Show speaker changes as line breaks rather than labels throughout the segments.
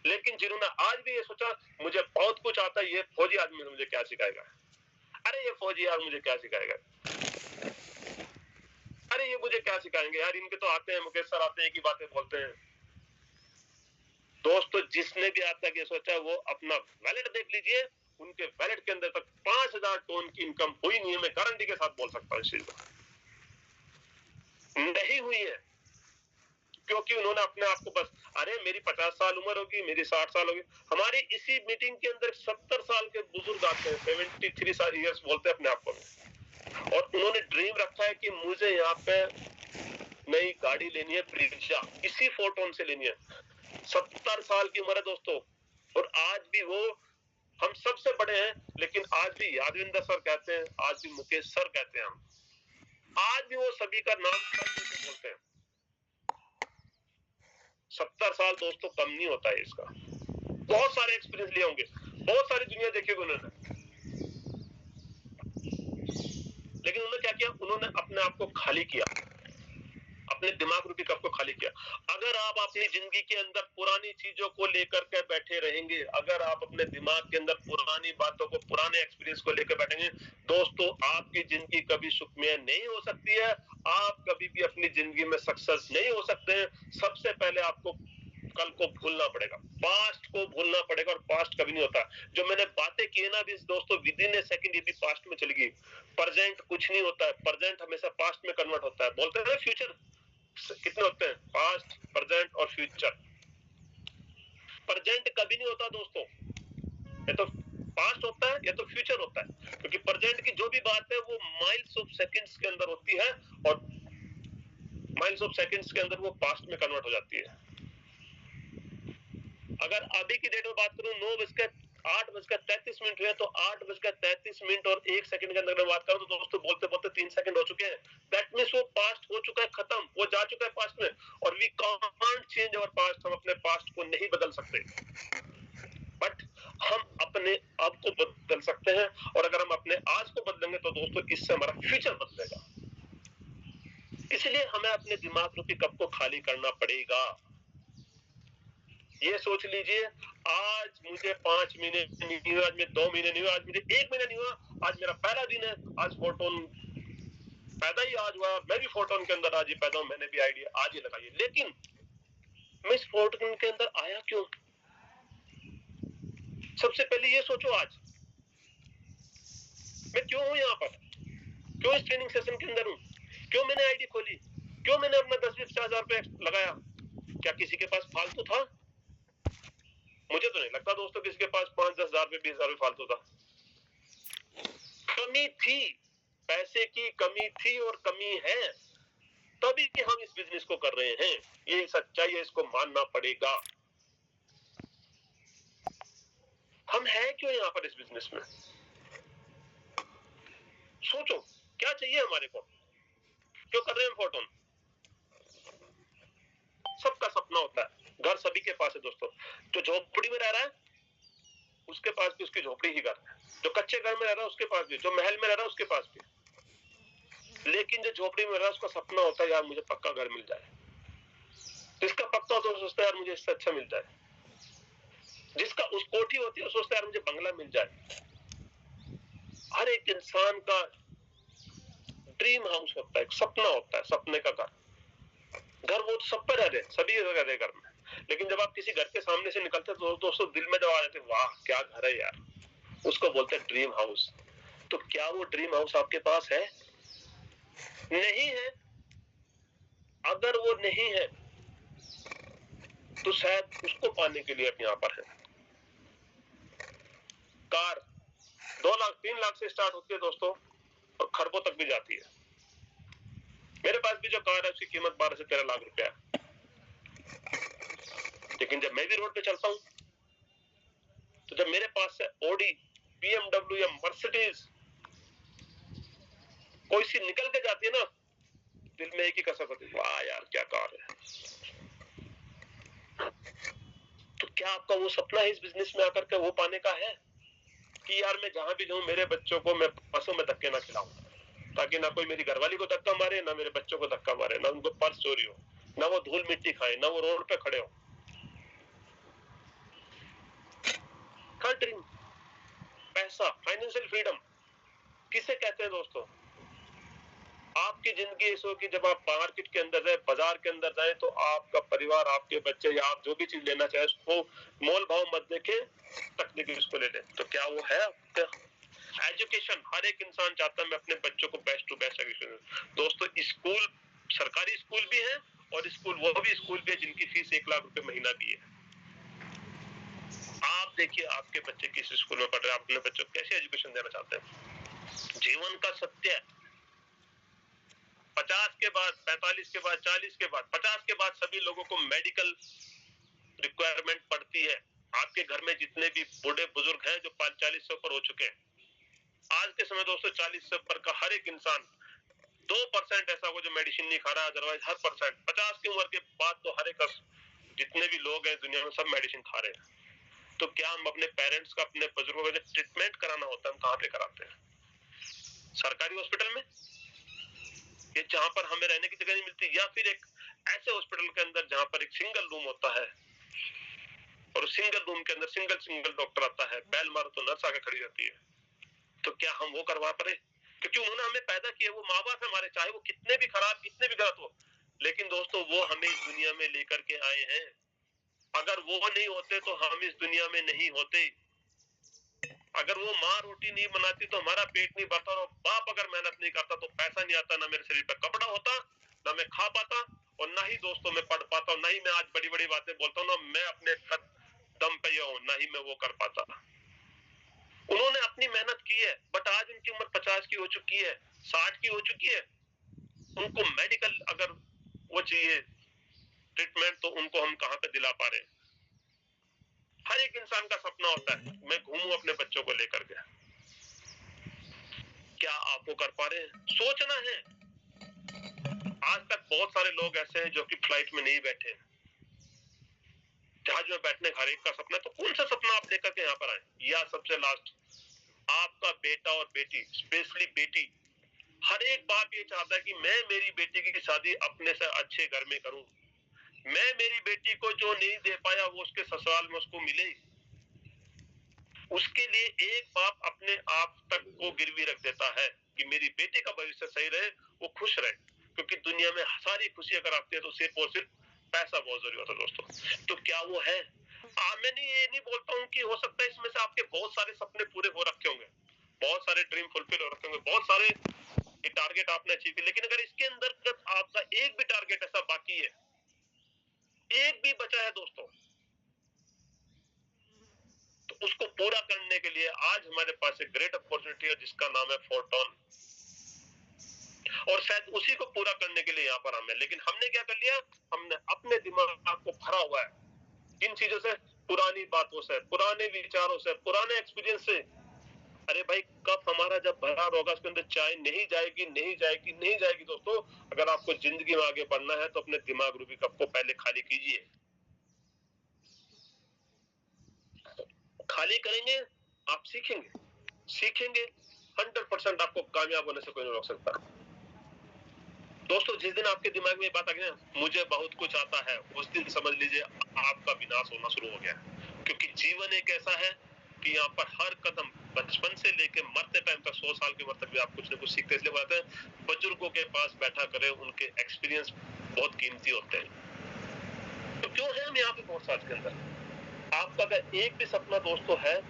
लेकिन जिन्होंने आज भी ये सोचा मुझे बहुत कुछ आता है, ये फौजी आदमी मुझे क्या सिखाएगा, अरे ये फौजी यार मुझे क्या सिखाएगा, अरे ये मुझे क्या सिखाएंगे यार, इनके तो आते हैं, मुकेश सर आते हैं, की बातें बोलते हैं। दोस्तों जिसने भी आज तक ये सोचा वो अपना वैलेट देख लीजिए, उनके वैलेट के अंदर तक 5000 टन की इनकम हुई नहीं है, मैं गारंटी के साथ बोल सकता हूँ इस चीज को, नहीं हुई है। क्योंकि उन्होंने अपने आप को बस, अरे मेरी 50 साल उम्र होगी, मेरी 60 साल होगी। हमारी इसी मीटिंग के अंदर 70 साल के बुजुर्ग आते हैं, 73 ईयर्स बोलते हैं अपने आप को, और उन्होंने ड्रीम रखा है कि मुझे यहाँ पे नई गाड़ी लेनी है, ब्रिजा इसी फोटोन से लेनी है। 70 साल की उम्र है दोस्तों, और आज भी वो हम सबसे बड़े हैं, लेकिन आज भी यादविंदर सर कहते हैं, आज भी मुकेश सर कहते हैं, हम आज भी वो सभी का नाम बोलते हैं। 70 साल दोस्तों कम नहीं होता है इसका। बहुत सारे एक्सपीरियंस लिए होंगे, बहुत सारी दुनिया देखी उन्होंने, लेकिन उन्होंने क्या किया, उन्होंने अपने आप को खाली किया, अपने दिमाग रूपी कप को खाली किया। अगर आप अपनी जिंदगी के अंदर पुरानी चीजों को लेकर के बैठे रहेंगे, अगर आप अपने दिमाग के अंदर पुरानी बातों को, पुराने एक्सपीरियंस को लेकर बैठेंगे, दोस्तों आपकी जिंदगी कभी सुखमय नहीं हो सकती है, आप कभी भी अपनी जिंदगी में सक्सेस नहीं हो सकते हैं। सबसे पहले आपको कल को भूलना पड़ेगा, पास्ट को भूलना पड़ेगा, और पास्ट कभी नहीं होता। जो मैंने बातें की ना भी दोस्तों, विद इन ए सेकंड ये भी पास्ट में चली गई। प्रेजेंट कुछ नहीं होता है, प्रेजेंट हमेशा पास्ट में कन्वर्ट होता है। बोलते हैं फ्यूचर कितने होते हैं, पास्ट, प्रेजेंट और फ्यूचर। प्रेजेंट कभी नहीं होता दोस्तों, ये तो पास्ट होता है या तो फ्यूचर होता है, क्योंकि प्रेजेंट की जो भी बात है वो माइल्स ऑफ सेकंड्स के अंदर होती है, और माइल्स ऑफ सेकंड्स के अंदर वो पास्ट में कन्वर्ट हो जाती है। अगर अभी की डेट में बात करूं, 8:33 हुए, तो 8:33 और 1 सेकंड के अंदर बात करूं तो दोस्तों बोलते बोलते 3 सेकंड हो चुके हैं। दैट मींस वो पास्ट हो चुका है, खत्म, वो जा चुका है पास्ट में, और we can't change our past. हम अपने पास्ट को नहीं बदल सकते, बट हम अपने आप को बदल सकते हैं, और अगर हम अपने आज को बदलेंगे तो दोस्तों इससे हमारा फ्यूचर बदलेगा। इसलिए हमें अपने दिमाग रूपी कप को खाली करना पड़ेगा। ये सोच लीजिए, आज मुझे 5 महीने नहीं हुआ, आज में 2 महीने नहीं हुआ, आज मुझे 1 महीना नहीं हुआ, आज मेरा पहला दिन है, आज फोटोन पैदा ही आज हुआ, मैं भी फोटोन के अंदर आज ही पैदा हूं, मैंने भी आइडिया आज ही लगाई। लेकिन मैं इस फोटोन के अंदर आया क्यों? सबसे पहले ये सोचो, आज मैं क्यों हूं यहाँ पर, क्यों इस ट्रेनिंग सेशन के अंदर हूं, क्यों मैंने आईडी खोली, क्यों मैंने अपना 10-20-50 हजार रुपए लगाया? क्या किसी के पास फालतू था? मुझे तो नहीं लगता दोस्तों किसी के पास 5-10 हजार रुपए, 20 हजार रुपए फालतू था। कमी थी, पैसे की कमी थी और कमी है, तभी कि हम इस बिजनेस को कर रहे हैं। ये सच्चाई है, इसको मानना पड़ेगा। हम हैं क्यों यहाँ पर इस बिजनेस में? सोचो क्या चाहिए हमारे को, क्यों कर रहे हैं फोटोन? सबका सपना होता है, घर सभी के पास है दोस्तों। जो झोपड़ी में रह रहा है उसके पास भी उसकी झोपड़ी ही घर है, जो कच्चे घर में रह रहा है उसके पास भी, जो महल में रह रहा है उसके पास भी। लेकिन जो झोपड़ी में रह रहा है उसका सपना होता है यार मुझे पक्का घर मिल जाए। जिसका पक्का होता है सोचता है यार मुझे इससे अच्छा मिल जाए। जिसका उस कोठी होती है वो सोचता है यार मुझे बंगला मिल जाए। हर एक इंसान का ड्रीम हाउस होता है, एक सपना होता है, सपने का घर। घर वो सब पर रह रहे, सभी रह रहे घर में, लेकिन जब आप किसी घर के सामने से निकलते तो दोस्तों दिल में जब आ जाते, वाह क्या घर है यार, उसको बोलते हैं ड्रीम हाउस। तो क्या वो ड्रीम हाउस आपके पास है? नहीं है। अगर वो नहीं है तो शायद उसको पाने के लिए आप यहाँ पर है। कार 2 लाख 3 लाख से स्टार्ट होती है दोस्तों, और खरबों तक भी जाती है। मेरे पास भी जो कार है उसकी कीमत 12 से 13 लाख रुपया है। लेकिन जब मैं भी रोड पे चलता हूं तो जब मेरे पास से ऑडी, BMW या मर्सिडीज कोई सी निकल के जाती है ना, दिल में एक ही कसक होती है, वाह यार क्या कार है। तो क्या आपका वो सपना है इस बिजनेस में आकर के वो पाने का है कि यार मैं जहां भी जाऊं मेरे बच्चों को मैं बसों में धक्के ना खिलाऊं, ताकि ना कोई मेरी घरवाली को धक्का मारे, ना मेरे बच्चों को धक्का मारे, ना उनको पर्स चोरी हो, ना वो धूल मिट्टी खाए, ना वो रोड पे खड़े हो। फाइनेंशियल फ्रीडम किसे कहते हैं दोस्तों? आपकी जिंदगी ऐसी हो कि जब आप मार्केट के अंदर जाए, बाजार के अंदर जाए, तो आपका परिवार, आपके बच्चे या आप जो भी चीज लेना चाहे उसको मोल भाव मत देखे, तकनीकी उसको ले ले। तो क्या वो है? एजुकेशन हर एक इंसान चाहता है मैं अपने बच्चों को बेस्ट टू बेस्ट एजुकेशन। दोस्तों स्कूल, सरकारी स्कूल भी है और स्कूल वो भी स्कूल भी है जिनकी फीस 1 लाख रुपए महीना भी है। आप देखिए आपके बच्चे किस स्कूल में पढ़ रहे हैं, आप अपने बच्चों को कैसे एजुकेशन देना चाहते हैं? जीवन का सत्य है 50 के बाद, 45 के बाद, 40 के बाद, 50 के बाद सभी लोगों को मेडिकल रिक्वायरमेंट पड़ती है। आपके घर में जितने भी बूढ़े बुजुर्ग हैं जो 40 से ऊपर हो चुके हैं, आज के समय दोस्तों 40 से ऊपर का हर एक इंसान 2% ऐसा हो जो मेडिसिन नहीं खा रहा, अदरवाइज हर परसेंट 50 की उम्र के बाद तो हर एक जितने भी लोग हैं दुनिया में सब मेडिसिन खा रहे हैं। तो क्या हम अपने पेरेंट्स का, अपने बुजुर्गों का जब ट्रीटमेंट कराना होता है हम कहाँ पे कराते हैं? सरकारी हॉस्पिटल में, ये जहां पर हमें रहने की जगह नहीं मिलती, या फिर एक ऐसे हॉस्पिटल के अंदर जहां पर एक सिंगल रूम होता है और सिंगल रूम के अंदर सिंगल डॉक्टर आता है, बेल मारो तो नर्स आके खड़ी रहती है। तो क्या हम वो करवा पा रहे? क्योंकि उन्होंने हमें पैदा किया, वो माँ बाप हमारे, चाहे वो कितने भी खराब, कितने भी गलत हो, लेकिन दोस्तों वो हमें इस दुनिया में लेकर के आए हैं। अगर वो नहीं होते तो हम इस दुनिया में नहीं होते। अगर वो माँ रोटी नहीं बनाती तो हमारा पेट नहीं भरता, और बाप अगर मेहनत नहीं करता तो पैसा नहीं आता, ना मेरे शरीर पे कपड़ा होता, ना मैं खा पाता, और ना ही दोस्तों में पढ़ पाता, और ना ही मैं आज बड़ी बड़ी बातें बोलता हूँ, ना मैं अपने दम पे हूँ, ना ही मैं वो कर पाता। उन्होंने अपनी मेहनत की है, बट आज उनकी उम्र 50 की हो चुकी है, 60 की हो चुकी है। उनको मेडिकल अगर वो चाहिए ट्रीटमेंट, तो उनको हम कहाँ पे दिला पा रहे हैं? हर एक इंसान का सपना होता है मैं घूमूं अपने बच्चों को लेकर के। क्या आप वो कर पा रहे हैं? सोचना है। आज तक बहुत सारे लोग ऐसे हैं जो कि फ्लाइट में नहीं बैठे, जहाज में बैठने हर एक का सपना है। तो कौन सा सपना आप लेकर के यहाँ पर आए? या सबसे लास्ट, आपका बेटा और बेटी, स्पेशली बेटी, हर एक बाप ये चाहता है कि मैं मेरी बेटी की शादी अपने से अच्छे घर में करूं, मैं मेरी बेटी को जो नहीं दे पाया वो उसके ससुराल में उसको मिले। उसके लिए एक बाप अपने आप तक को गिरवी रख देता है कि मेरी बेटी का भविष्य सही रहे, वो खुश रहे, क्योंकि दुनिया में सारी खुशी अगर आती है तो सिर्फ और सिर्फ पैसा बहुत जरूरी होता है दोस्तों। तो क्या वो है? मैंने ये नहीं बोलता हूँ कि हो सकता है इसमें से आपके बहुत सारे सपने पूरे हो रखे होंगे, बहुत सारे ड्रीम फुलफिल हो रखे होंगे, बहुत सारे टारगेट आपने अचीव किए, लेकिन अगर इसके अंदर आपका एक भी टारगेट ऐसा बाकी है, एक भी बचा है दोस्तों, तो उसको पूरा करने के लिए आज हमारे पास एक ग्रेट अपॉर्चुनिटी है जिसका नाम है फोरटोन, और शायद उसी को पूरा करने के लिए यहाँ पर हम हैं। लेकिन हमने क्या कर लिया? हमने अपने दिमाग को भरा हुआ है इन चीजों से, पुरानी बातों से, पुराने विचारों से, पुराने एक्सपीरियंस से। अरे भाई कप हमारा जब भरा होगा उसके अंदर चाय नहीं जाएगी, नहीं जाएगी, नहीं जाएगी। दोस्तों अगर आपको जिंदगी में आगे बढ़ना है तो अपने दिमाग रूपी कप को पहले खाली कीजिए। खाली करेंगे आप सीखेंगे, सीखेंगे 100% आपको कामयाब होने से कोई नहीं रोक सकता। दोस्तों जिस दिन आपके दिमाग में बात आ गई ना मुझे बहुत कुछ आता है, उस दिन समझ लीजिए आपका विनाश होना शुरू हो गया। क्योंकि जीवन एक ऐसा है कि यहाँ पर हर कदम बचपन से लेके मरते टाइम तक 100 साल की उम्र तक भी आप कुछ न कुछ सीखते। इसलिए बोलते हैं बुजुर्गों के पास बैठा करें, उनके एक्सपीरियंस बहुत कीमती होते हैं। तो क्यों है हम यहाँ पे पहुंच के अंदर? आपका अगर एक भी सपना दोस्तों है,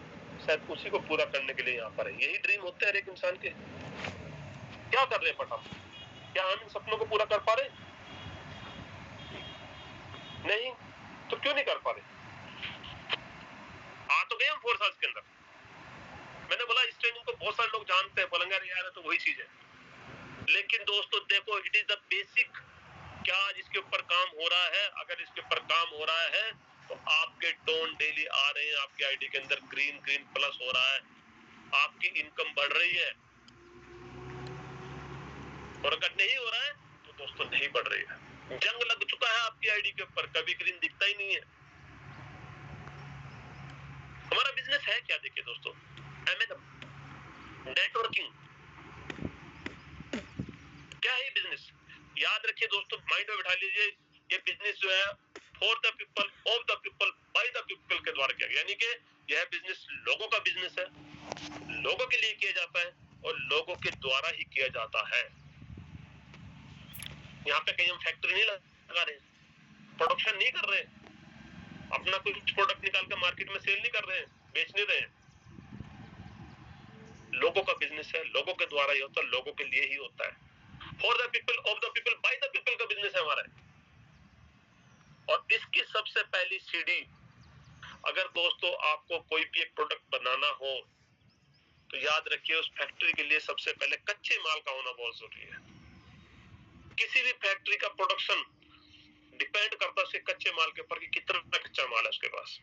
शायद उसी को पूरा करने के लिए यहाँ पर है। यही ड्रीम होते हैं हर एक इंसान के। क्या कर रहे हैं बट हम? क्या हम इन सपनों को पूरा कर पा रहे? नहीं। तो क्यों नहीं कर पा रहे? आ तो गए हम 4 साल के अंदर। मैंने बोला इस ट्रेनिंग को बहुत सारे लोग जानते हैं, बोलेंगे यार तो वही चीज है, लेकिन दोस्तों देखो इट इज द बेसिक। क्या आज इसके ऊपर काम हो रहा है? अगर इसके ऊपर काम हो रहा है तो आपके टोन डेली आ रहे हैं, आपकी आईडी के अंदर ग्रीन ग्रीन प्लस हो रहा है, आपकी इनकम बढ़ रही है। और अगर नहीं हो रहा है तो दोस्तों नहीं बढ़ रही है, जंग लग चुका है आपकी आईडी के ऊपर, कभी ग्रीन दिखता ही नहीं है। हमारा बिजनेस है क्या? देखिए दोस्तों, एमएलएम, नेटवर्किंग, क्या है बिजनेस? याद रखिए दोस्तों, माइंड में बैठा लीजिए, ये बिजनेस जो है for the people, of the people, by the people के द्वारा किया गया। यानी कि यह बिजनेस लोगों का बिजनेस है, लोगों के लिए किया जाता है और लोगों के द्वारा ही किया जाता है। यहाँ पे कहीं हम फैक्ट्री नहीं लगा रहे, प्रोडक्शन नहीं कर रहे, अपना कुछ प्रोडक्ट निकाल कर मार्केट में सेल नहीं कर रहे हैं, बेच नहीं रहे हैं। लोगों का बिजनेस है, लोगों के द्वारा ही होता है, लोगों के लिए ही होता है। For the people, of the people, by the people का बिजनेस है हमारा। और इसकी सबसे पहली सीढ़ी, अगर दोस्तों आपको कोई भी एक प्रोडक्ट बनाना हो तो याद रखिए उस फैक्ट्री के लिए सबसे पहले कच्चे माल का होना बहुत जरूरी है। किसी भी फैक्ट्री का प्रोडक्शन डिपेंड करता है उसके कच्चे माल के ऊपर कि कितना कच्चा माल है उसके पास।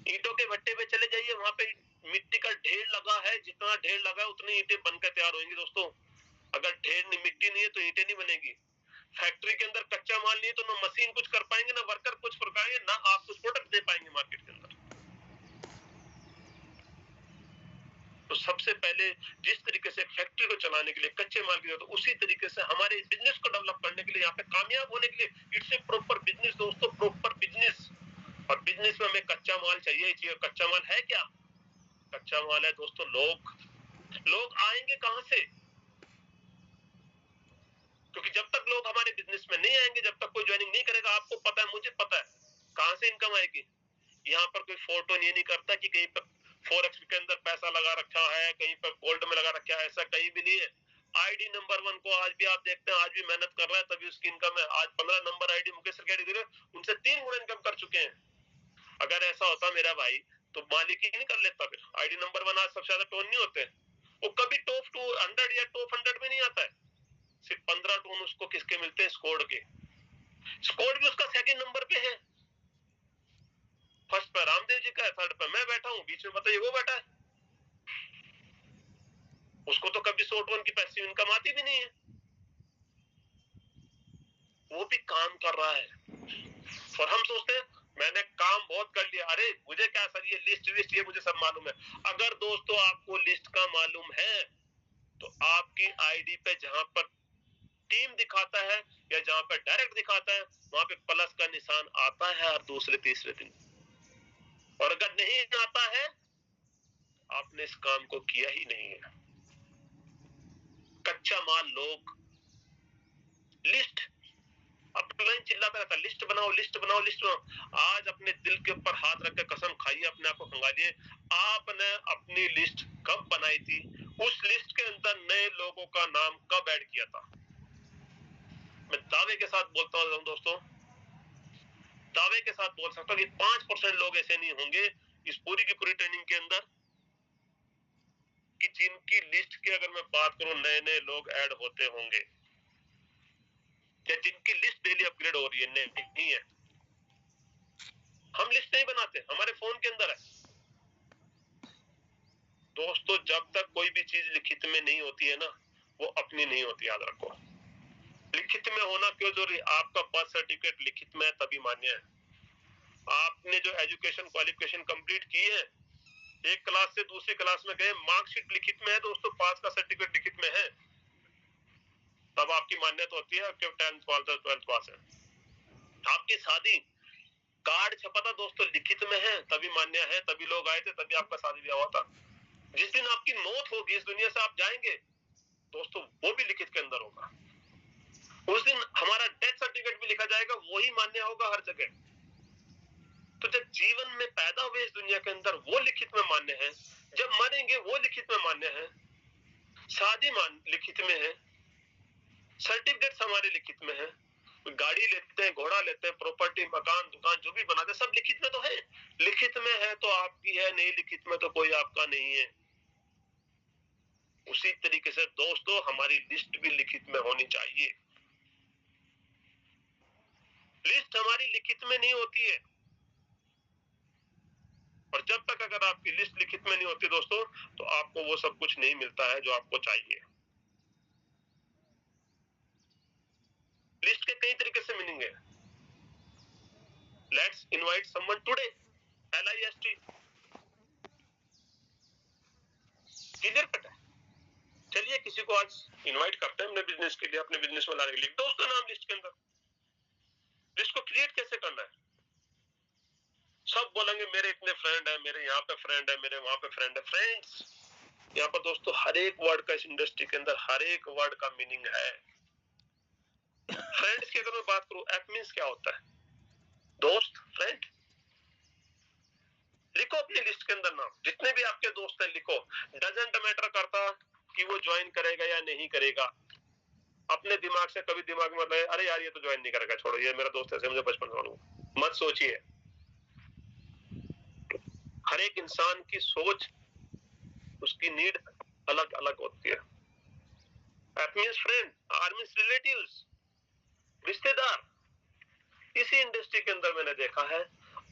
ईंटों के भट्टे पे चले जाइए, वहां पे मिट्टी का ढेर लगा है, जितना ढेर लगा है उतनी ईंटें बनकर तैयार होंगी दोस्तों। अगर ढेर मिट्टी नहीं है तो ईंटें नहीं बनेगी। फैक्ट्री के अंदर कच्चा माल नहीं है तो ना मशीन कुछ कर पाएंगे, ना वर्कर कुछ कर पाएंगे, ना आप कुछ प्रोडक्ट दे पाएंगे मार्केट के अंदर। तो सबसे पहले जिस तरीके से फैक्ट्री को चलाने के लिए कच्चे माल की जरूरत है, उसी तरीके से हमारे बिजनेस को डेवलप करने के लिए, यहाँ पे कामयाब होने के लिए, इट्स ए प्रॉपर बिजनेस दोस्तों, प्रॉपर बिजनेस। और बिजनेस में हमें कच्चा माल चाहिए। कच्चा माल है क्या? कच्चा माल है दोस्तों लोग। लोग आएंगे कहां से? क्योंकि जब तक लोग हमारे बिजनेस में नहीं आएंगे, जब तक कोई ज्वाइनिंग नहीं करेगा, आपको पता है, मुझे पता है, कहां से इनकम आएगी। यहाँ पर कोई फोटो नहीं करता कि कहीं पर फॉरेक्स के अंदर पैसा लगा रखा है, कहीं पर गोल्ड में लगा रखा है, ऐसा कहीं भी नहीं है। आईडी नंबर 1 को आज भी आप देखते हैं, आज भी मेहनत कर रहा है तभी उसकी इनकम है। आज 15 नंबर आईडी मुकेश सरकारी उनसे 3 गुना इनकम कर चुके हैं। अगर ऐसा होता मेरा भाई तो मालिक ही नहीं कर लेता। फिर आईडी नंबर 1 आज सबसे ज्यादा टोन नहीं होते, वो कभी टॉप 200 या टॉप 100 में नहीं आता है। सिर्फ 15 टोन उसको किसके मिलते हैं? स्कोर के। स्कोर भी उसका सेकंड नंबर पे है। फर्स्ट पे रामदेव जी का है, थर्ड पे मैं बैठा हूं, बीच में बताइए वो बैठा है। उसको तो कभी 100 टोन की पैसिव इनकम आती भी नहीं है, वो भी काम कर रहा है। और हम सोचते हैं मैंने काम बहुत कर लिया, अरे मुझे क्या सर, ये लिस्ट ये मुझे सब मालूम है। अगर दोस्तों आपको लिस्ट का मालूम है तो आपकी आईडी पे जहां पर टीम दिखाता है या जहां पर डायरेक्ट दिखाता है, वहां पे प्लस का निशान आता है हर दूसरे तीसरे दिन। और अगर नहीं आता है, आपने इस काम को किया ही नहीं है। कच्चा माल लोग, लिस्ट, अपना चिल्लाता रहता, लिस्ट बनाओ लिस्ट बनाओ लिस्ट बनाओ। आज अपने दिल के ऊपर हाथ रख के कसम खाइए, अपने आप को खंगालिए, आपने अपनी लिस्ट कब बनाई थी? उस लिस्ट के अंदर नए लोगों का नाम कब ऐड किया था? मैं दावे के साथ बोलता हूं दोस्तों, दावे के साथ बोल सकता हूं कि 5% लोग ऐसे नहीं होंगे इस पूरी की पूरी ट्रेनिंग के अंदर कि जिनकी लिस्ट की अगर मैं बात करूं नए नए लोग ऐड होते होंगे, या जिनकी लिस्ट डेली अपग्रेड हो रही है। नहीं है, हम लिस्ट नहीं बनाते, हमारे फोन के अंदर है। दोस्तों जब तक कोई भी चीज लिखित में नहीं होती है ना, वो अपनी नहीं होती, याद रखो। लिखित में होना क्यों जरूरी? आपका बर्थ सर्टिफिकेट लिखित में है तभी मान्य है। आपने जो एजुकेशन क्वालिफिकेशन कंप्लीट की है, एक क्लास से दूसरी क्लास में गए, मार्कशीट लिखित में है दोस्तों, पास का सर्टिफिकेट लिखित में है, तब आपकी मान्यता होती है कि 10th पास 12th पास है। आपकी शादी कार्ड छपा था दोस्तों, लिखित में है तभी मान्य है, तभी लोग आए थे, तभी आपका शादी ब्याह हुआ था। जिस दिन आपकी मौत होगी, इस दुनिया से आप जाएंगे दोस्तों, वो भी लिखित के अंदर होगा। उस दिन हमारा डेथ सर्टिफिकेट भी लिखा जाएगा, वही मान्य होगा हर जगह। तो जब जीवन में पैदा हुए इस दुनिया के अंदर, वो लिखित में मान्य है, जब मरेंगे वो लिखित में मान्य है, शादी लिखित में है, सर्टिफिकेट हमारे लिखित में है, गाड़ी लेते हैं, घोड़ा लेते हैं, प्रॉपर्टी, मकान, दुकान जो भी बनाते हैं, सब लिखित में तो है। लिखित में है तो आपकी है, नहीं लिखित में तो कोई आपका नहीं है। उसी तरीके से दोस्तों हमारी लिस्ट भी लिखित में होनी चाहिए। लिस्ट हमारी लिखित में नहीं होती है, और जब तक अगर आपकी लिस्ट लिखित में नहीं होती दोस्तों, तो आपको वो सब कुछ नहीं मिलता है जो आपको चाहिए। लिस्ट के कई तरीके से मीनिंग है। Let's invite someone today, LIST, clear cut है। चलिए किसी को आज इनवाइट करते हैं अपने बिजनेस के लिए, अपने बिजनेस में लाने के लिए। दोस्तों नाम लिस्ट के अंदर, लिस्ट को क्रिएट कैसे करना है? सब बोलेंगे मेरे इतने फ्रेंड है, मेरे यहाँ पे फ्रेंड है, मेरे वहां पे फ्रेंड है। फ्रेंड्स, यहाँ पर दोस्तों हर एक वर्ड का, इस इंडस्ट्री के अंदर हर एक वर्ड का मीनिंग है। फ्रेंड्स की अगर मैं बात करूं, एफ मीन्स क्या होता है? दोस्त, फ्रेंड। लिखो अपनी लिस्ट के अंदर नाम, जितने भी आपके दोस्त हैं लिखो। डजेंट मैटर करता कि वो ज्वाइन करेगा या नहीं करेगा। अपने दिमाग से कभी दिमाग में रहे अरे यार ये तो ज्वाइन नहीं करेगा, छोड़ो, ये मेरा दोस्त है, मुझे बचपन से मालूम, मत सोचिए। हर एक इंसान की सोच, उसकी नीड अलग अलग होती है। F means friend, R means relatives, रिश्तेदार। इसी इंडस्ट्री के अंदर मैंने देखा है,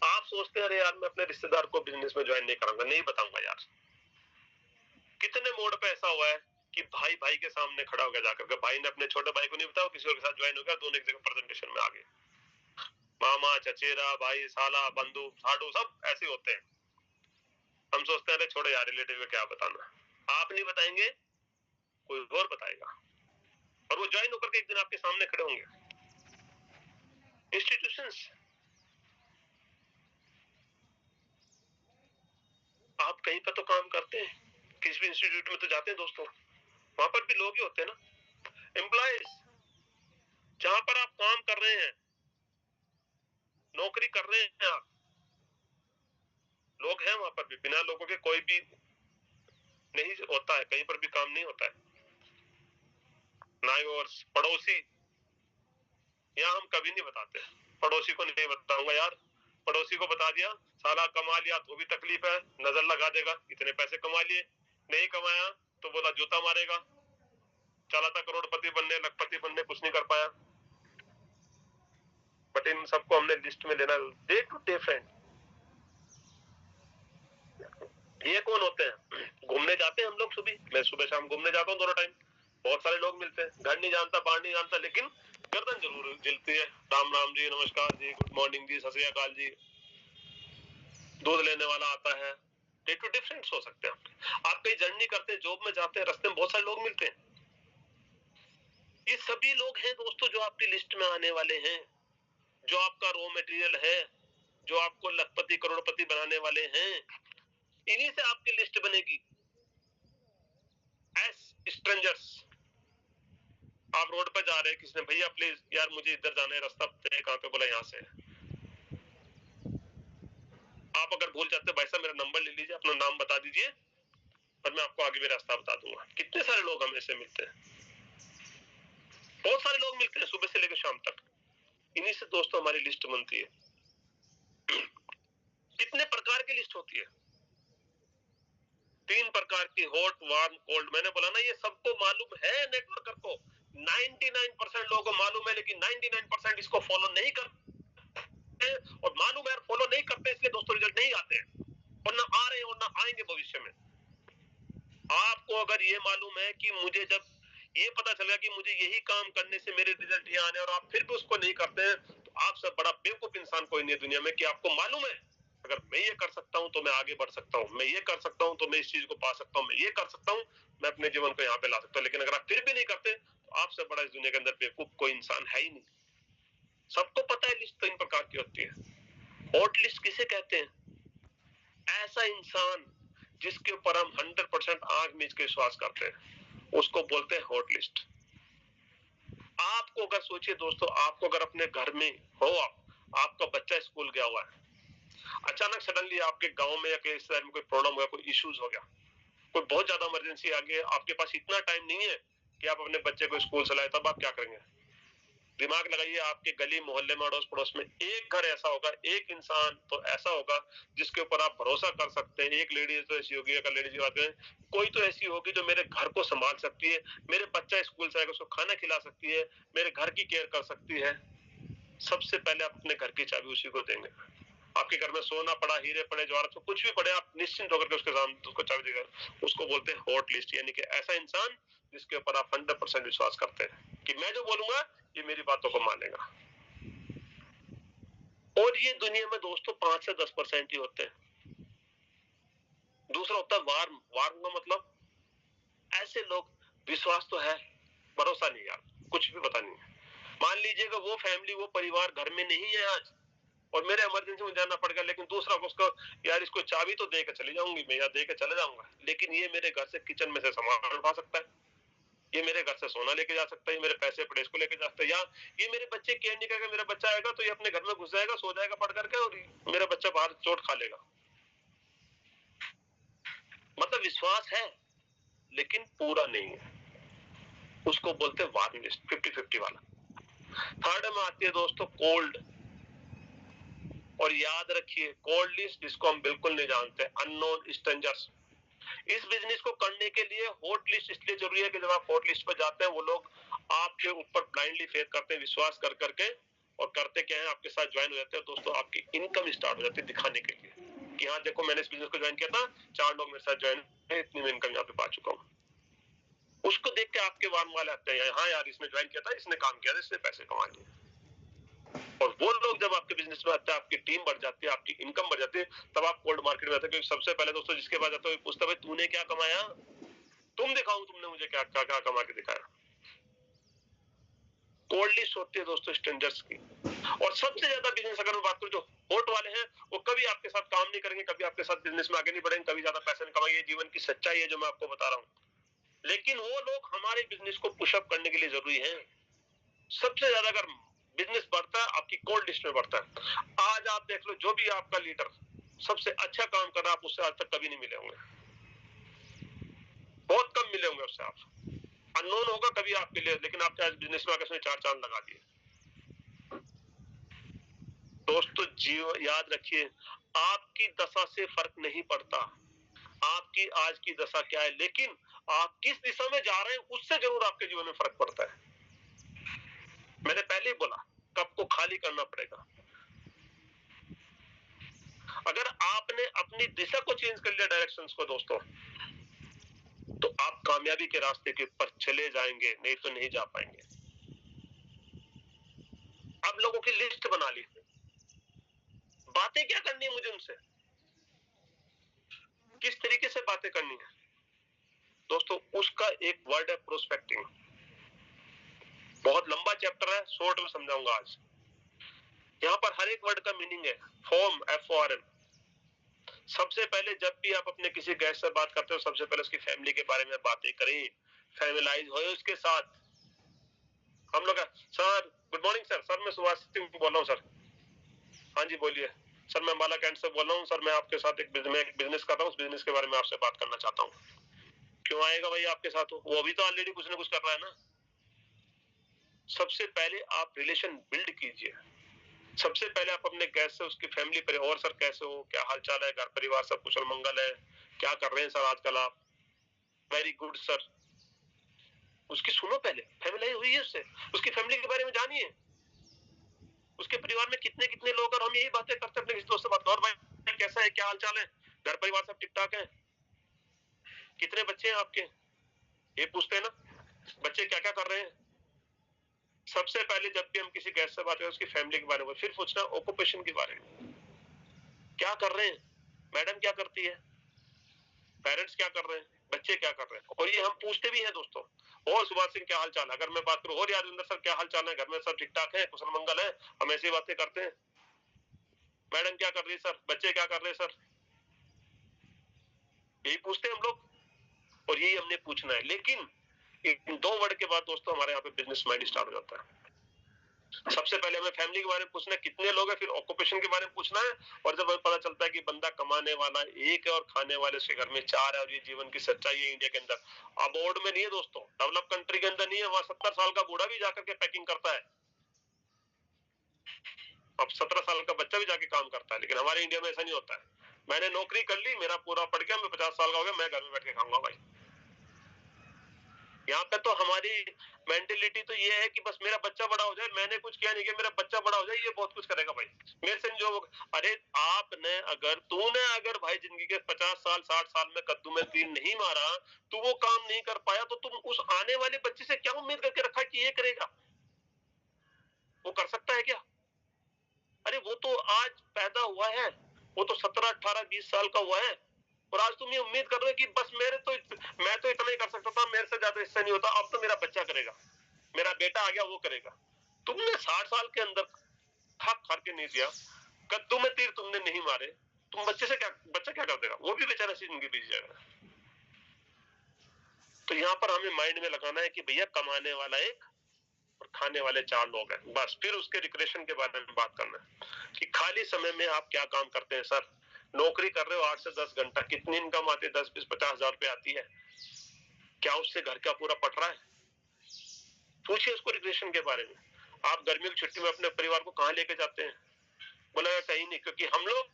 आप सोचते हैं अरे यार मैं अपने रिश्तेदार को बिजनेस में ज्वाइन नहीं करूंगा, नहीं बताऊंगा यार। कितने मोड पे ऐसा हुआ है कि भाई भाई के सामने खड़ा हो गया जाकर के, भाई ने अपने छोटे भाई को नहीं बताया, किसी और के साथ ज्वाइन हो गया, दोनों एक जगह प्रेजेंटेशन में आ गए। मामा, चचेरा, भाई, साला, बंधु, साडू, सब ऐसे होते हैं। हम सोचते हैं अरे छोड़ो यार, रिलेटिव में क्या बताना। आप नहीं बताएंगे, कोई और बताएगा, और वो ज्वाइन होकर के एक दिन आपके सामने खड़े होंगे। इंस्टीट्यूशंस, आप कहीं पर तो काम करते हैं, किसी भी इंस्टीट्यूट में तो जाते हैं दोस्तों, वहां पर भी लोग ही होते हैं ना। एम्प्लॉयज, जहां पर आप काम कर रहे हैं, नौकरी कर रहे हैं आप, लोग हैं वहां पर भी। बिना लोगों के कोई भी नहीं होता है, कहीं पर भी काम नहीं होता है। नाइबर्स, पड़ोसी, यहाँ हम कभी नहीं बताते। पड़ोसी को नहीं बताऊंगा यार, पड़ोसी को बता दिया, साला कमा लिया तो भी तकलीफ है, नजर लगा देगा, इतने पैसे कमा लिए, नहीं कमाया तो बोला जूता मारेगा, चला था करोड़पति बनने, लखपति बनने, कुछ नहीं कर पाया। बट इन सबको हमने लिस्ट में लेना। डे टू डे फ्रेंड, ये कौन होते हैं? घूमने जाते हैं हम लोग, सुबह, मैं सुबह शाम घूमने जाता हूँ दोनों टाइम, बहुत सारे लोग मिलते हैं, घर नहीं जानता, बाहर नहीं जानता, लेकिन गर्दन जरूर जिलती है, राम राम जी, नमस्कार जी, गुड मॉर्निंग जी, सत श्री अकाल जी। दूध लेने वाला आता है। डे टू डे फ्रेंड्स हो सकते हैं। आप कहीं जर्नी करते हैं, जॉब में जाते हैं, रास्ते में बहुत सारे लोग मिलते हैं, ये सभी लोग हैं दोस्तों जो आपकी लिस्ट में आने वाले हैं, जो आपका रॉ मटेरियल है, जो आपको लखपति करोड़पति बनाने वाले हैं। इन्हीं से आपकी लिस्ट बनेगी। एस स्ट्रेंजर्स, आप रोड पे जा रहे हैं, किसने भैया प्लीज यार मुझे इधर जाना है, रास्ता कहाँ पे, बोला यहाँ से। आप अगर भूल जाते भाई साहब मेरा नंबर ले लीजिए, अपना नाम बता दीजिए और मैं आपको आगे भी रास्ता बता दूंगा। कितने सारे लोग हमें से मिलते हैं, बहुत सारे लोग मिलते हैं सुबह से लेकर शाम तक। इन्हीं से दोस्तों हमारी लिस्ट बनती है। कितने प्रकार की लिस्ट होती है? 3 प्रकार की, हॉट, वार्म, कोल्ड। मैंने बोला ना, ये सबको मालूम है नेटवर्कर को, 99% लोगों को मालूम है, लेकिन 99% इसको फॉलो नहीं करते, और मालूम है फॉलो नहीं करते, इसलिए दोस्तों रिजल्ट नहीं आते हैं, और ना आ रहे हैं और ना आएंगे भविष्य में। आपको अगर ये मालूम है कि मुझे जब ये पता चलेगा कि मुझे यही काम करने से मेरे रिजल्ट ये आने, और आप फिर भी उसको नहीं करते हैं, तो आपसे बड़ा बेवकूफ इंसान कोई नहीं है दुनिया में। कि आपको मालूम है अगर मैं ये कर सकता हूं तो मैं आगे बढ़ सकता हूं, मैं ये कर सकता हूं तो मैं इस चीज को पा सकता हूं, मैं ये कर सकता हूं, मैं अपने जीवन को यहाँ पे ला सकता हूँ। लेकिन अगर आप फिर भी नहीं करते तो आपसे बड़ा इस दुनिया के अंदर बेवकूफ कोई इंसान है ही नहीं। सबको पता है लिस्ट 3 प्रकार की होती है। हॉट लिस्ट किसे कहते हैं? ऐसा इंसान जिसके ऊपर हम 100% आंख मीच के विश्वास करते हैं, उसको बोलते हैं हॉट लिस्ट। आपको अगर सोचिए दोस्तों, आपको अगर अपने घर में हो, आपका बच्चा स्कूल गया हुआ है, अचानक सडनली आपके गांव में या किसी शहर में कोई प्रॉब्लम हुआ, कोई इश्यूज हो गया, कोई बहुत ज्यादा इमरजेंसी आ गई, आपके पास इतना टाइम नहीं है कि आप अपने बच्चे को स्कूल चलाए, तब आप क्या करेंगे? दिमाग लगाइए, आपके गली मोहल्ले में, अड़ोस पड़ोस में एक घर ऐसा होगा, एक इंसान तो ऐसा होगा जिसके ऊपर आप भरोसा कर सकते हैं। एक लेडीज तो ऐसी होगी, अगर लेडीज की बात करें, कोई तो ऐसी होगी जो मेरे घर को संभाल सकती है, मेरे बच्चा स्कूल से आएगा उसको खाना खिला सकती है, मेरे घर की केयर कर सकती है। सबसे पहले आप अपने घर की चाबी उसी को देंगे। आपके घर में सोना पड़ा, हीरे पड़े, जवाहरात, तो कुछ भी पड़े, आप निश्चिंत होकर के उसके सामने उसको चाबी देगा। उसको बोलते हैं हॉट लिस्ट, यानी कि ऐसा इंसान जिसके ऊपर आप 100% विश्वास करते हैं कि मैं जो बोलूंगा ये मेरी बातों को मानेगा। और ये दुनिया में दोस्तों 5 से 10% ही होते हैं। दूसरा होता है वार्म। वार्म का मतलब ऐसे लोग, विश्वास तो है, भरोसा नहीं यार, कुछ भी पता नहीं है। मान लीजिएगा वो फैमिली, वो परिवार घर में नहीं है आज, और मेरे इमरजेंसी में जाना पड़ गया, लेकिन दूसरा को उसको यार इसको चाबी तो दे के चली जाऊंगी मैं, या दे के चले जाऊंगा, लेकिन ये मेरे घर से किचन में से सामान उठा सकता है, ये मेरे घर से सोना लेके जा सकता है, ये मेरे पैसे पड़े इसको लेके जा सकता है, या ये मेरे बच्चे केयर नहीं करेगा, मेरा बच्चा आएगा तो ये अपने घर में घुस जाएगा, सो जाएगा पढ़ करके, और मेरा बच्चा बाहर चोट खा लेगा। मतलब विश्वास है लेकिन पूरा नहीं है, उसको बोलते हैं वार्म लिस्ट, 50-50 वाला। थर्ड में आती है दोस्तों कोल्ड, और याद रखिए कोल्ड लिस्ट जिसको हम बिल्कुल नहीं जानते, अननोन स्ट्रेंजर्स। इस बिजनेस को करने के लिए हॉट लिस्ट इसलिए जरूरी है कि जब आप हॉट लिस्ट पर जाते हैं वो लोग आपके ऊपर ब्लाइंडली फेथ करते हैं, विश्वास कर करके, और करते क्या है आपके साथ ज्वाइन हो जाते हैं दोस्तों, आपकी इनकम स्टार्ट हो जाती है दिखाने के लिए कि हाँ देखो मैंने इस बिजनेस को ज्वाइन किया था, 4 लोग मेरे साथ ज्वाइन है, इतनी मैं इनकम यहाँ पे पा चुका हूँ। उसको देख के आपके वार्म वाले आते हैं, हाँ यार इसने ज्वाइन किया था, इसने काम किया था, इसने पैसे कमा लिए। और वो लोग जब आपके बिजनेस में आते हैं, आपकी टीम बढ़ जाती है, आपकी इनकम बढ़ जाती है, तब आप कोल्ड मार्केट में आते हैं। क्योंकि सबसे पहले दोस्तों जिसके पास जाता है पूछता है भाई तूने क्या कमाया, तुम दिखाओ तुमने मुझे क्या क्या क्या कमा के दिखाया। कोल्ड लिस्ट होती है दोस्तों स्ट्रेंजर्स की। और सबसे ज्यादा बिजनेस अगर मैं बात करूं जो हॉट वाले हैं, वो कभी आपके साथ काम नहीं करेंगे, कभी आपके साथ बिजनेस में आगे नहीं बढ़ेंगे, कभी ज्यादा पैसे नहीं कमाएंगे। जीवन की सच्चाई है जो मैं आपको बता रहा हूं। लेकिन वो लोग हमारे बिजनेस को पुशअप करने के लिए जरूरी है। सबसे ज्यादा अगर बिजनेस बढ़ता है आपकी कोल्ड लिस्ट में बढ़ता है। आज आप देख लो जो भी आपका लीडर सबसे अच्छा काम कर रहा है, आप उससे आज तक कभी नहीं मिले होंगे, बहुत कम मिले होंगे उससे। आप अननोन होगा कभी आपके लिए, लेकिन आपके आज बिजनेस में आकर उसने 4 चांद लगा दिए। दोस्तों याद रखिए आपकी दशा से फर्क नहीं पड़ता आपकी आज की दशा क्या है, लेकिन आप किस दिशा में जा रहे हैं उससे जरूर आपके जीवन में फर्क पड़ता है। मैंने पहले ही बोला कप को खाली करना पड़ेगा। अगर आपने अपनी दिशा को चेंज कर लिया, डायरेक्शंस को दोस्तों, तो आप कामयाबी के रास्ते के ऊपर चले जाएंगे, नहीं तो नहीं जा पाएंगे। आप लोगों की लिस्ट बना ली, बातें क्या करनी है मुझे उनसे, किस तरीके से बातें करनी है दोस्तों, उसका एक वर्ड है प्रोस्पेक्टिंग। बहुत लंबा चैप्टर है, शॉर्ट में समझाऊंगा आज। यहाँ पर हर एक वर्ड का मीनिंग है। Form, FORM। सबसे पहले जब भी आप अपने किसी गेस्ट से बात करते हो, सबसे पहले उसकी फैमिली के बारे में बातें करें, फैमिलाइज हो उसके साथ। हम लोग सर गुड मॉर्निंग सर मैं सुभाष सिंह बोल रहा हूँ सर। हाँ जी बोलिए सर, मैं माला कैंट से बोल रहा हूँ सर, मैं आपके साथ एक बिजनेस कर रहा हूँ, उस बिजनेस के बारे में आपसे बात करना चाहता हूँ। क्यों आएगा भाई आपके साथ, वो अभी तो ऑलरेडी कुछ ना कुछ कर रहा है ना। सबसे पहले आप रिलेशन बिल्ड कीजिए। सबसे पहले आप अपने गेस्ट से उसकी फैमिली पर, और सर कैसे हो, क्या हाल चाल है, घर परिवार सब कुशल मंगल है, क्या कर रहे हैं सर आजकल आप, वेरी गुड सर। उसकी सुनो, पहले फैमिली हुई है उससे, उसकी फैमिली के बारे में जानिए, उसके परिवार में कितने कितने लोग, और हम यही बातें करते हैं अपने किसी दोस्त से बात, और भाई कैसा है, क्या हाल चाल है, घर परिवार सब ठीक ठाक है, कितने बच्चे हैं आपके, ये पूछते हैं ना, बच्चे क्या क्या कर रहे हैं। सबसे पहले जब भी हम किसी गेस्ट से बात करें उसकी फैमिली के बारे में, फिर पूछना ऑक्यूपेशन के बारे में, क्या कर रहे हैं, मैडम क्या करती है, पेरेंट्स क्या कर रहे हैं, बच्चे क्या कर रहे हैं। और ये हम पूछते भी हैं दोस्तों, और सुभाष सिंह क्या हाल चाल है, अगर मैं बात करूं और यादविंदर सर क्या हाल चाल है, घर में सब ठीक ठाक है, कुशल मंगल है, हम ऐसी बातें करते हैं। मैडम क्या कर रही है सर, बच्चे क्या कर रहे हैं सर, यही पूछते हैं हम लोग, और यही हमने पूछना है। लेकिन इन 2 वर्ड के बाद दोस्तों हमारे यहाँ पे बिजनेस माइंड स्टार्ट हो जाता है। सबसे पहले हमें फैमिली के बारे में पूछना है कितने लोग हैं, फिर ऑक्यूपेशन के बारे में पूछना है, और जब हमें पता चलता है कि बंदा कमाने वाला एक है और खाने वाले उसके घर में 4 है, और ये जीवन की सच्चाई है इंडिया के अंदर, अबॉर्ड में नहीं है दोस्तों, डेवलप कंट्री के अंदर नहीं है, वहां 70 साल का बूढ़ा भी जाकर के पैकिंग करता है, अब 17 साल का बच्चा भी जाके काम करता है। लेकिन हमारे इंडिया में ऐसा नहीं होता है, मैंने नौकरी कर ली, मेरा पूरा पड़ गया, मैं 50 साल का हो गया, मैं घर में बैठ के खाऊंगा भाई। यहाँ पे तो हमारी मेंटेलिटी तो ये है कि बस मेरा बच्चा बड़ा हो जाए, मैंने कुछ किया नहीं किया, मेरा बच्चा बड़ा हो जाए, ये बहुत कुछ करेगा भाई मेरे से जो। अरे तूने अगर भाई जिंदगी के 50 साल 60 साल में कद्दू में तीर नहीं मारा, तू वो काम नहीं कर पाया, तो तुम उस आने वाले बच्चे से क्या उम्मीद करके रखा कि ये करेगा, वो कर सकता है क्या। अरे वो तो आज पैदा हुआ है, वो तो 17 18 20 साल का हुआ है, और आज तुम ये उम्मीद कर रहे हो कि बस मैं तो इतना ही कर सकता था, मेरे से ज्यादा इससे नहीं होता, अब तो मेरा बच्चा करेगा, मेरा बेटा आ गया वो करेगा। तुमने 60 साल के अंदर थक करके नहीं दिया, कद्दू में तीर तुमने नहीं मारे, तुम बच्चा क्या कर देगा? वो भी बेचारा सी जिंदगी बीत जाएगा। तो यहाँ पर हमें माइंड में लगाना है कि भैया कमाने वाला एक और खाने वाले 4 लोग हैं, बस। फिर उसके रिक्रिएशन के बारे में बात करना है कि खाली समय में आप क्या काम करते हैं। सर नौकरी कर रहे हो 8 से 10 घंटा, कितनी इनकम आती है? 10, 20, 50 हजार रुपए आती है। क्या उससे घर का पूरा पट रहा है? पूछिए उसको रिक्रिएशन के बारे में। आप गर्मियों की छुट्टी में अपने परिवार को कहाँ लेके जाते हैं? बोला कहीं नहीं, क्योंकि हम लोग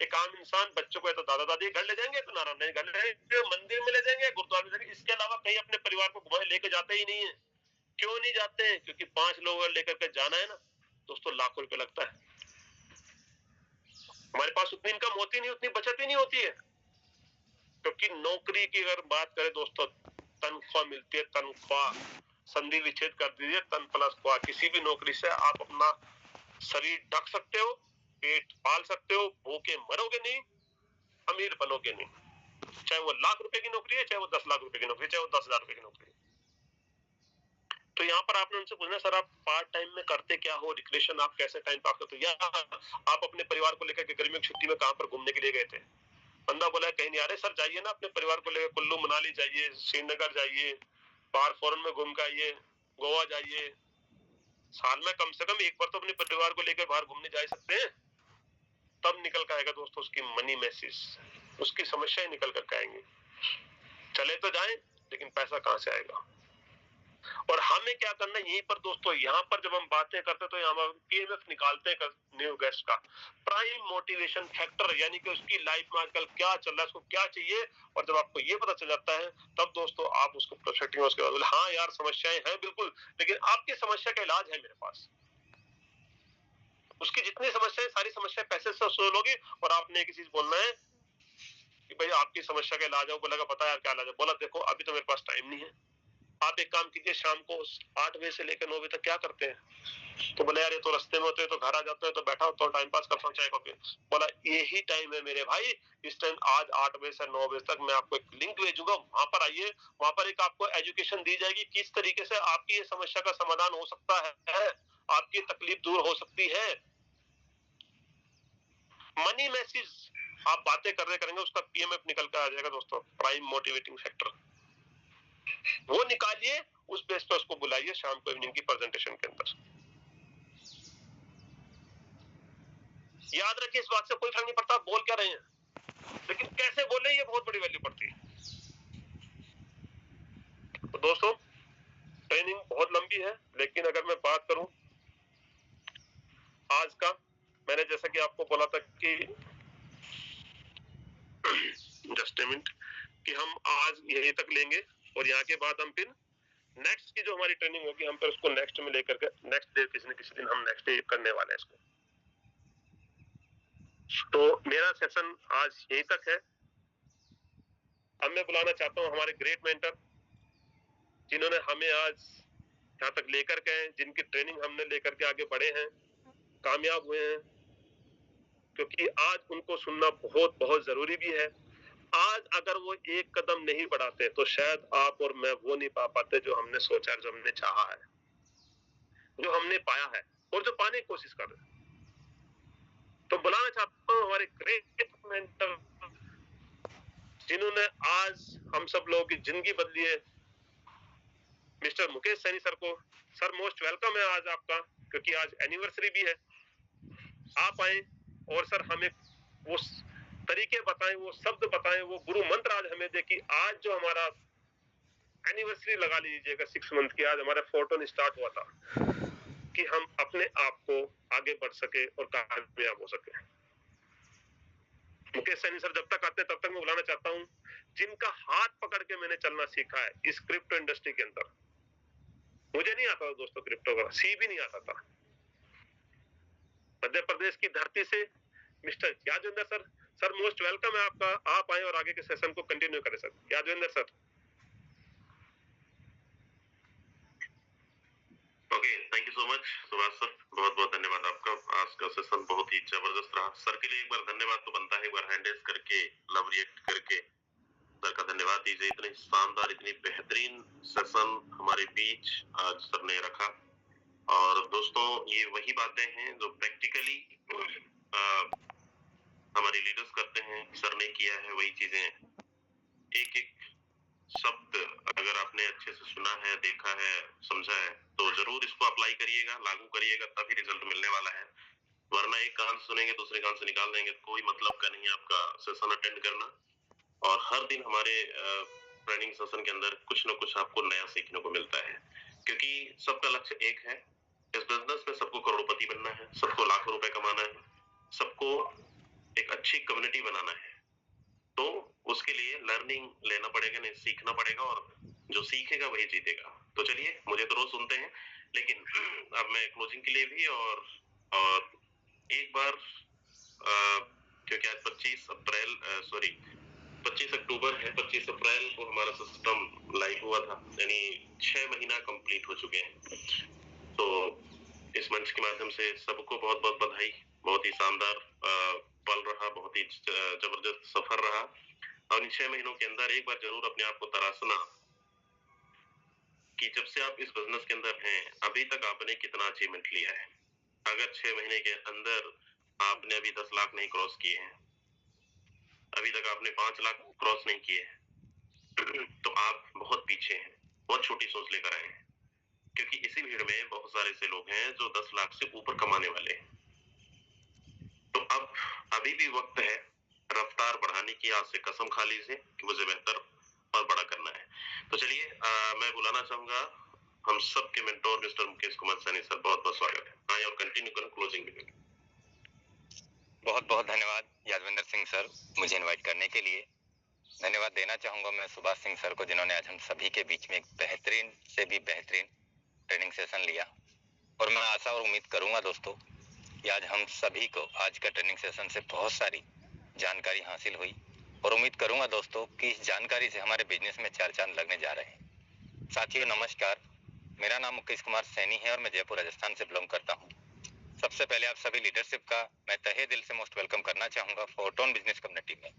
एक आम इंसान बच्चों को या तो दादा दादी घर ले जाएंगे, तो नाना नानी घर ले जाएंगे, मंदिर में ले जाएंगे, गुरुद्वारे में जाएंगे, इसके अलावा कहीं अपने परिवार को घुमाने लेके जाते ही नहीं है। क्यों नहीं जाते हैं? क्योंकि 5 लोग लेकर के जाना है ना दोस्तों, लाखों रुपए लगता है। हमारे पास उतनी इनकम होती नहीं, उतनी बचत ही नहीं होती है। क्योंकि नौकरी की अगर बात करें दोस्तों, तनख्वाह मिलती है, तनख्वाह संधि विच्छेद कर दीजिए, तन प्लस ख्वाह। किसी भी नौकरी से आप अपना शरीर ढक सकते हो, पेट पाल सकते हो, भूखे मरोगे नहीं, अमीर बनोगे नहीं। चाहे वो लाख रुपए की नौकरी है, चाहे वो 10 लाख रुपए की नौकरी, चाहे वो 10,000 रुपए की नौकरी। तो यहाँ पर आपने उनसे पूछना, सर आप पार्ट टाइम में करते क्या हो, रिक्रिएशन आप कैसे टाइम पास करते हो, या आप अपने परिवार को लेकर के गर्मियों की छुट्टी में कहां पर घूमने के लिए गए थे? बंदा बोला कहीं नहीं आ रहे। सर जाइए ना अपने परिवार को लेकर, कुल्लू मनाली जाइए, श्रीनगर जाइए, बाहर फॉरेन में घूम के आइए, गोवा जाइए। साल में कम से कम एक बार तो अपने परिवार को लेकर बाहर घूमने जा सकते हैं। तब निकल कर आएगा दोस्तों उसकी मनी मैसेज, उसकी समस्याएं निकल कर आएंगी। चले तो जाएं, लेकिन पैसा कहां से आएगा? और हमें क्या करना है यहीं पर दोस्तों, यहाँ पर जब हम बातें करते हैं तो हम पीएमएफ निकालते हैं न्यू गेस्ट का प्राइम मोटिवेशन फैक्टर, यानी कि उसकी लाइफ में आजकल क्या चल रहा है, उसको क्या चाहिए। और जब आपको ये पता चल जाता है, तब दोस्तों आप उसको प्रोसेक्टिंग, उसके बाद हाँ यार समस्याएं हैं बिल्कुल, लेकिन आपकी समस्या का इलाज है मेरे पास। उसकी जितनी समस्या है, सारी समस्या पैसे से सोल्व होगी। और आपने एक चीज बोलना है कि भाई आपकी समस्या का इलाज है। वो बोलेगा पता यार क्या इलाज है? बोला देखो अभी तो मेरे पास टाइम नहीं है, आप एक काम कीजिए, शाम को 8 बजे से लेकर 9 बजे तक क्या करते हैं? तो बोले यार ये तो रास्ते में होते हैं, तो घर आ जाते हैं, तो बैठा तो टाइम पास करता हूँ चाय कॉफी। बोला यही टाइम है मेरे भाई, इस टाइम आज 8 बजे से 9 बजे तक मैं आपको एक लिंक भेजूंगा, वहां पर आइए। वहां पर एक आपको एजुकेशन दी जाएगी किस तरीके से आपकी ये समस्या का समाधान हो सकता है, आपकी तकलीफ दूर हो सकती है। मनी मैसेज आप बातें कर रहे करेंगे, उसका पीएमएफ निकल कर आ जाएगा दोस्तों, प्राइम मोटिवेटिंग फैक्टर। वो निकालिए, उस बेस पर उसको बुलाइए शाम को इवनिंग की प्रेजेंटेशन के अंदर। याद रखिए इस बात से कोई फर्क नहीं पड़ता आप बोल क्या रहे हैं, लेकिन कैसे बोले ये बहुत बड़ी वैल्यू पड़ती है। तो दोस्तों ट्रेनिंग बहुत लंबी है, लेकिन अगर मैं बात करूं आज का, मैंने जैसा कि आपको बोला था कि जस्ट ए मिनट, कि हम आज यहीं तक लेंगे और यहाँ के बाद हम फिर नेक्स्ट की जो हमारी ट्रेनिंग होगी, हम फिर उसको नेक्स्ट में लेकर के नेक्स्ट डे किसी न किसी दिन हम नेक्स्ट डे करने वाले हैं इसको। तो मेरा सेशन आज यहीं तक है। अब मैं बुलाना चाहता हूँ हमारे ग्रेट मेंटर, जिन्होंने हमें आज यहाँ तक लेकर गए, जिनकी ट्रेनिंग हमने लेकर के आगे बढ़े हैं, कामयाब हुए हैं। क्योंकि आज उनको सुनना बहुत बहुत जरूरी भी है। आज अगर वो एक कदम नहीं बढ़ाते तो शायद आप और मैं वो नहीं पा पाते जो हमने सोचा, जो हमने चाहा है, जो हमने पाया है और जो पाने की कोशिश कर रहे हैं। तो बुलाना चाहता हूँ हमारे ग्रेट मेंटर, जिन्होंने आज हम सब लोगों की जिंदगी बदली है, मिस्टर मुकेश सैनी सर को। सर मोस्ट वेलकम है आज आपका, क्योंकि आज एनिवर्सरी भी है। आप आए और सर हमें वो तरीके बताएं, वो शब्द बताएं, वो गुरु मंत्र आज हमें दे कि आज जो हमारा एनिवर्सरी लगा लीजिएगा 6 मंथ की, आज हमारा 4 स्टार्ट हुआ था, कि हम अपने आप को आगे बढ़ सके और कामयाब हो सके। मुकेश सैनी सर जब तक आते तब तक मैं बुलाना चाहता हूँ, जिनका हाथ पकड़ के मैंने चलना सीखा है इस क्रिप्टो इंडस्ट्री के अंदर। मुझे नहीं आता था दोस्तों क्रिप्टो का सी भी नहीं आता था। मध्य प्रदेश की धरती से mister Yadavendra sir, sir most welcome है आपका, आप आए और आगे के सेशन को कंटिन्यू करें sir. Yadavendra sir.
Okay, thank you so much Subhash sir, बहुत बहुत धन्यवाद आपका। आज का सेशन बहुत ही जबरदस्त रहा। सर के लिए एक बार धन्यवाद तो बनता है, एक बार हैंड रेज करके, लव रिएक्ट करके सर का धन्यवाद दीजिए। इतनी शानदार, इतनी बेहतरीन सेशन हमारे बीच आज सर ने रखा। और दोस्तों ये वही बातें हैं जो प्रैक्टिकली हमारे लीडर्स करते हैं, सर ने किया है वही चीजें, एक एक शब्द अगर आपने अच्छे से सुना है, देखा है, समझा है, तो जरूर इसको अप्लाई करिएगा, लागू करिएगा, तभी रिजल्ट मिलने वाला है। वरना एक कान से सुनेंगे दूसरे कान से निकाल देंगे, कोई मतलब का नहीं है आपका सेशन अटेंड करना। और हर दिन हमारे ट्रेनिंग सेशन के अंदर कुछ ना कुछ आपको नया सीखने को मिलता है, क्योंकि सबका लक्ष्य एक है। इस बिजनेस में सबको करोड़पति बनना है, सबको लाखों रुपए कमाना है, सबको एक अच्छी कम्युनिटी बनाना है। तो उसके लिए लर्निंग लेना पड़ेगा, नहीं सीखना पड़ेगा, और जो सीखेगा वही जीतेगा। तो चलिए, मुझे तो रोज सुनते हैं, लेकिन अब मैं क्लोजिंग के लिए भी और एक बार क्योंकि आज 25 अक्टूबर है, 25 अप्रैल को हमारा सिस्टम लाइव हुआ था, यानी 6 महीना कंप्लीट हो चुके हैं। तो इस मंच के माध्यम से सबको बहुत बहुत बधाई। बहुत ही शानदार पल रहा, बहुत ही जबरदस्त सफर रहा। और इन 6 महीनों के अंदर एक बार जरूर अपने आप को तराशना कि जब से आप इस बिजनेस के अंदर हैं, अभी तक आपने कितना अचीवमेंट लिया है। अगर 6 महीने के अंदर आपने अभी 10 लाख नहीं क्रॉस किए हैं, अभी तक आपने 5 लाख क्रॉस नहीं किए हैं, तो आप बहुत पीछे हैं, बहुत छोटी सोच लेकर आए हैं। क्योंकि इसी भीड़ में बहुत सारे ऐसे लोग हैं जो 10 लाख से ऊपर कमाने वाले हैं। तो अब अभी भी वक्त है रफ्तार बढ़ाने की। आज से कसम खा लीजिए कि मुझे बेहतर और बड़ा करना है। तो चलिए, मैं बुलाना चाहूंगा हम सब के mentor mister Mukesh Kumar Saini sir. बहुत बहुत स्वागत है। आइए और कंटिन्यू करें क्लोजिंग में।
बहुत बहुत धन्यवाद यादविंदर सिंह सर, मुझे इनवाइट करने के लिए। धन्यवाद देना चाहूंगा मैं सुभाष सिंह सर को, जिन्होंने आज हम सभी के बीच में एक बेहतरीन से भी बेहतरीन ट्रेनिंग सेशन लिया। और मैं आशा और उम्मीद करूंगा दोस्तों कि आज हम सभी को आज का ट्रेनिंग सेशन से बहुत सारी जानकारी हासिल हुई। और उम्मीद करूंगा दोस्तों कि इस जानकारी से हमारे बिजनेस में चार चांद लगने जा रहे हैं। साथियों नमस्कार, मेरा नाम मुकेश कुमार सैनी है और मैं जयपुर राजस्थान से बिलोंग करता हूँ। सबसे पहले आप सभी लीडरशिप का मैं तहे दिल से मोस्ट वेलकम करना चाहूंगा फोरटोन बिजनेस कम्युनिटी में।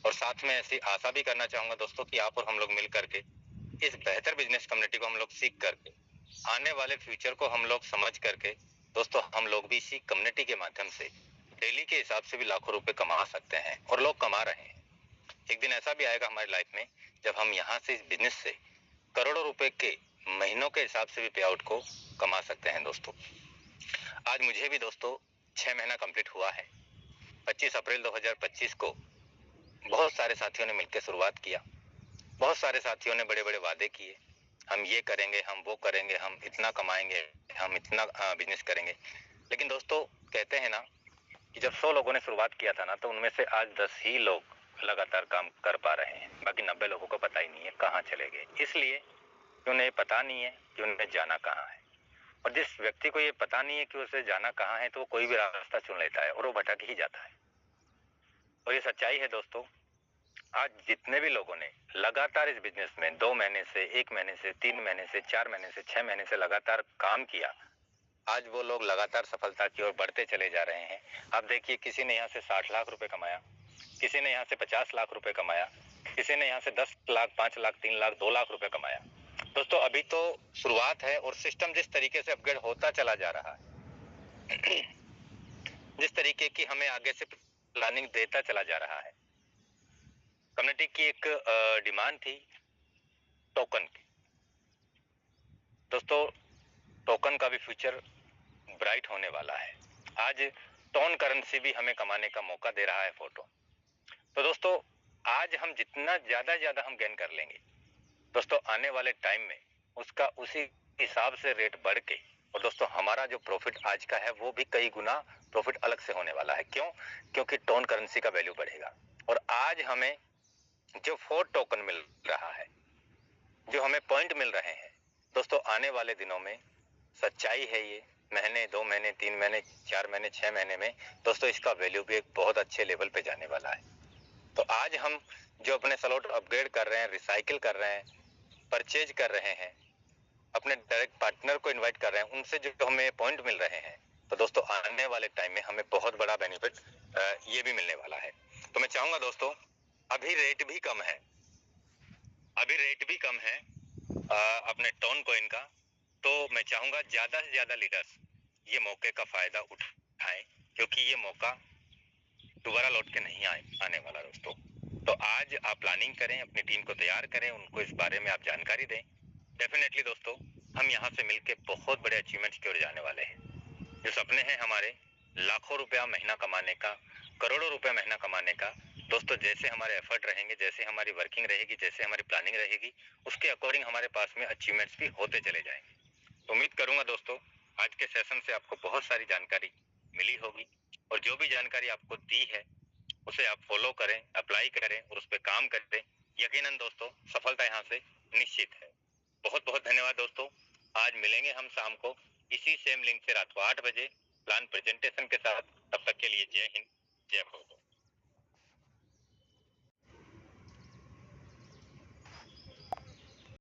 और साथ में ऐसी आशा भी करना चाहूंगा दोस्तों कि आप और हम लोग मिल करके इस बेहतर बिजनेस कम्युनिटी को हम लोग सीख करके आने वाले फ्यूचर को हम लोग समझ करके दोस्तों हम लोग भी इसी कम्युनिटी के माध्यम से डेली के हिसाब से भी लाखों रुपए कमा सकते हैं और लोग कमा रहे हैं। एक दिन ऐसा भी आएगा हमारी लाइफ में जब हम यहाँ से इस बिजनेस से करोड़ों रुपए के महीनों के हिसाब से भी पे आउट को कमा सकते हैं दोस्तों। आज मुझे भी दोस्तों 6 महीना कंप्लीट हुआ है। 25 अप्रैल 2025 को बहुत सारे साथियों ने मिलकर शुरुआत किया। बहुत सारे साथियों ने बड़े बड़े वादे किए, हम ये करेंगे, हम वो करेंगे, हम इतना कमाएंगे, हम इतना बिजनेस करेंगे। लेकिन दोस्तों कहते हैं ना कि जब 100 लोगों ने शुरुआत किया था ना, तो उनमें से आज 10 ही लोग लगातार काम कर पा रहे हैं। बाकी 90 लोगों को पता ही नहीं है कहाँ चले गए। इसलिए कि उन्हें पता नहीं है कि उन्हें जाना कहाँ है। और जिस व्यक्ति को ये पता नहीं है कि उसे जाना कहाँ है, तो वो कोई भी रास्ता चुन लेता है और वो भटक ही जाता है। और ये सच्चाई है दोस्तों। आज जितने भी लोगों ने लगातार इस बिजनेस में 2 महीने से, 1 महीने से, 3 महीने से, 4 महीने से, 6 महीने से लगातार काम किया, आज वो लोग लगातार सफलता की ओर बढ़ते चले जा रहे हैं। आप देखिए, किसी ने यहाँ से 60 लाख रुपए कमाया, किसी ने यहाँ से 50 लाख रुपए कमाया, किसी ने यहाँ से 10 लाख, 5 लाख, 3 लाख, 2 लाख रुपए कमाया। दोस्तों अभी तो शुरुआत है और सिस्टम जिस तरीके से अपग्रेड होता चला जा रहा है, जिस तरीके की हमें आगे से प्लानिंग देता चला जा रहा है। कम्युनिटी की एक डिमांड थी टोकन की। दोस्तों टोकन का भी फ्यूचर ब्राइट होने वाला है। आज टोन करेंसी भी हमें कमाने का मौका दे रहा है फोटो। तो दोस्तों आज हम जितना ज्यादा हम गेन कर लेंगे दोस्तों, आने वाले टाइम में उसका उसी हिसाब से रेट बढ़ के, और दोस्तों हमारा जो प्रॉफिट आज का है वो भी कई गुना प्रॉफिट अलग से होने वाला है। क्यों? क्योंकि टोन करेंसी का वैल्यू बढ़ेगा। और आज हमें जो 4 टोकन मिल रहा है, जो हमें पॉइंट मिल रहे हैं दोस्तों, आने वाले दिनों में सच्चाई है ये, महीने, 2 महीने, 3 महीने, 4 महीने, 6 महीने में दोस्तों इसका वैल्यू भी एक बहुत अच्छे लेवल पे जाने वाला है। तो आज हम जो अपने स्लॉट अपग्रेड कर रहे हैं, रिसाइकिल कर रहे हैं, परचेज कर रहे हैं, अपने डायरेक्ट पार्टनर को इनवाइट कर रहे हैं, उनसे जो हमें पॉइंट मिल रहे हैं, तो दोस्तों आने वाले टाइम में हमें बहुत बड़ा बेनिफिट ये भी मिलने वाला है। तो मैं चाहूंगा दोस्तों, अभी रेट भी कम है, अभी रेट भी कम है अपने टोन कॉइन का। तो मैं चाहूंगा ज्यादा से ज्यादा लीडर्स ये मौके का फायदा उठाएं क्योंकि ये मौका दोबारा लौट के नहीं आने वाला दोस्तों। तो आज आप प्लानिंग करें, अपनी टीम को तैयार करें, उनको इस बारे में आप जानकारी दें। डेफिनेटली दोस्तों, हम यहाँ से मिलके बहुत बड़े अचीवमेंट्स की ओर जाने वाले हैं। जो सपने हैं हमारे लाखों रुपया महीना कमाने का, करोड़ों रुपया महीना कमाने का, दोस्तों जैसे हमारे एफर्ट रहेंगे, जैसे हमारी वर्किंग रहेगी, जैसे हमारी प्लानिंग रहेगी, उसके अकॉर्डिंग हमारे पास में अचीवमेंट्स भी होते चले जाएंगे। तो उम्मीद करूंगा दोस्तों आज के सेशन से आपको बहुत सारी जानकारी मिली होगी, और जो भी जानकारी आपको दी है उसे आप फॉलो करें, अप्लाई करें और उस पर काम करें। यकीनन दोस्तों सफलता यहाँ से निश्चित है। बहुत बहुत धन्यवाद दोस्तों। आज मिलेंगे हम शाम को इसी सेम लिंक से रात को 8 बजे प्लान प्रेजेंटेशन के साथ। तब तक के लिए जय हिंद, जय भारत।